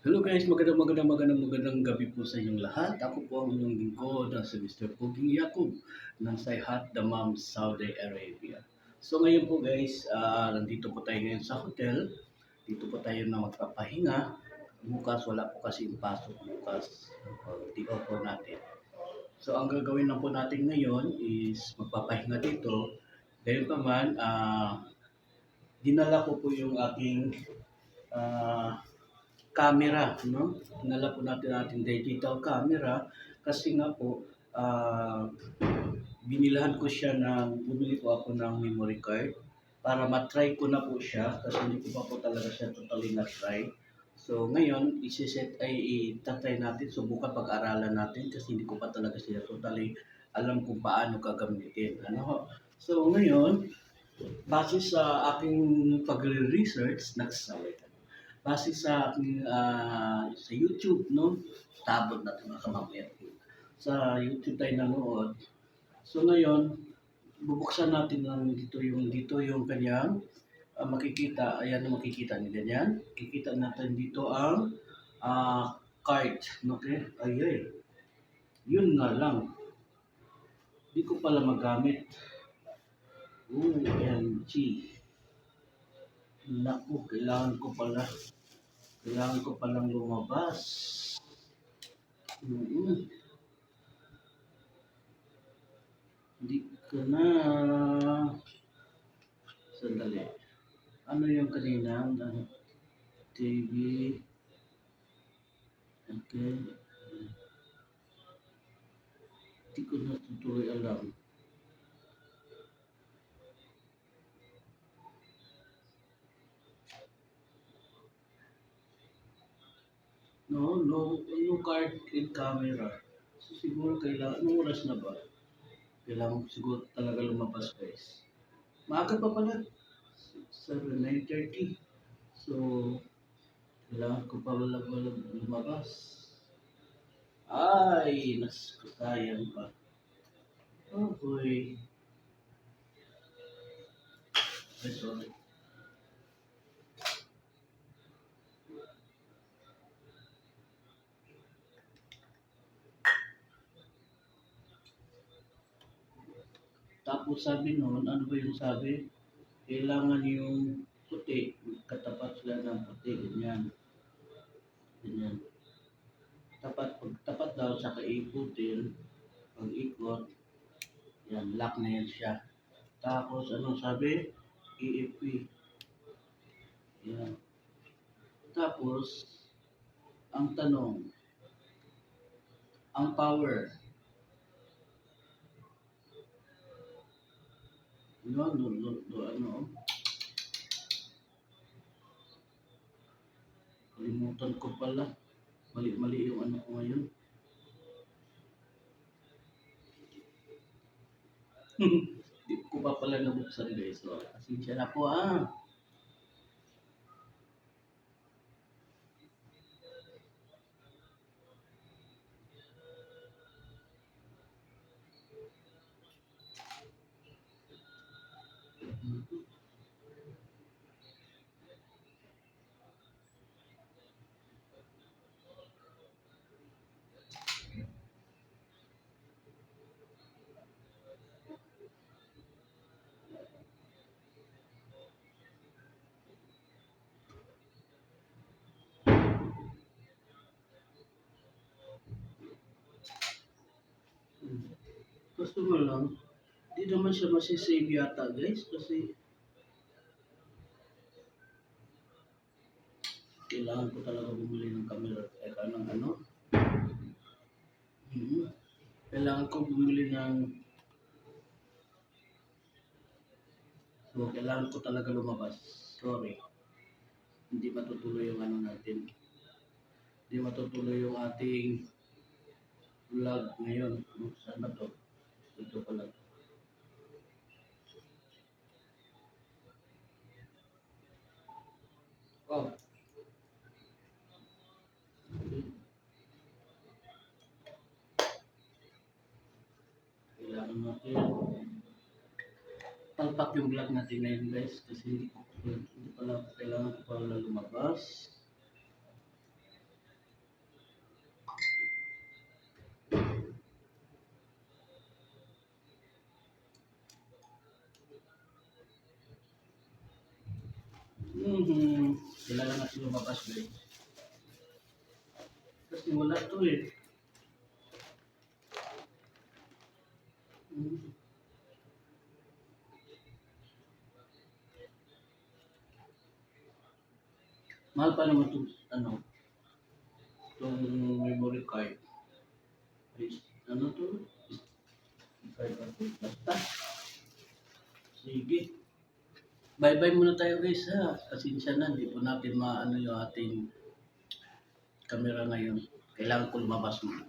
Hello guys, magandang gabi po sa inyong lahat. Ako po ang inyong lingkod na si Mr. Puging Yacob ng Sayhat Damam, Saudi Arabia. So ngayon po guys, nandito po tayo ngayon sa hotel. Dito po tayo na magpapahinga. Bukas wala po kasi yung pasok bukas. Di po natin. So ang gagawin na po natin ngayon is magpapahinga dito. Gayon pa man, dinala ko po yung aking ah, camera, no? Dinala po natin ating digital camera kasi nga po binilahan ko siya bumili po ako ng memory card para matry ko na po siya kasi hindi ko pa po talaga siya totally na-try. So ngayon, itatry natin, subukan pag-aralan natin kasi hindi ko pa talaga siya totally alam kung paano gagamitin. Ano ho? So ngayon, base sa aking pagre-research, base sa aking sa YouTube, no? Tabot na ito mga mamaya. Sa YouTube tayo nanood. So ngayon, bubuksan natin dito yung kanyang makikita. Ayan ang makikita niyo ganyan. Kikita natin dito ang card. Okay? Ayay. Yun nga lang. Di ko pala magamit. OMG. Naku, kailangan ko palang lumabas. Hindi ko na. Sandali. Ano yung kanina? TV. Okay. Hindi ko na tutuloy alam. No card in camera. So siguro kailangan, anong oras na ba? Kailangan ko siguro talaga lumabas guys. Maaga pa pala. 9:30. So, kailangan ko pa lumabas. Ay, sayang pa. Oh boy. Ay, sorry. Tapos sabi noon, ano ba yung sabi? Kailangan yung puti, katapat sila ng puti, ganyan. Ganyan. Tapat daw sa kaikutin, pag ikot, yan, lock na yan siya. Tapos, anong sabi? EFP. Yan. Tapos, ang tanong, ang power. Ano? Kalimutan ko pala. Mali yung ano ko ngayon. Hindi ko pa pala nabuksan guys. So, pasensya na po Gusto mo lang, di naman siya masisave yata guys kasi kailangan ko talaga bumili ng camera. Ano? Kailangan ko bumili ng kailangan ko talaga lumabas. Sorry. Hindi matutuloy yung ano natin. Hindi matutuloy yung ating vlog ngayon. Saan ba to? Ito pala. Oh. Kailangan natin palpak yung vlog natin ngayon guys kasi hindi pala kailangan ko pala lumabas. Kailangan natin lumabas guys. Kasi wala to eh. Hmm. Mahal pa naman itong ano, itong memory card. Ano to? Card ba to? Basta. Sige. Bye-bye muna tayo guys ha. Pasensya na, hindi po natin maano yung ating camera ngayon. Kailangan ko lumabas muna.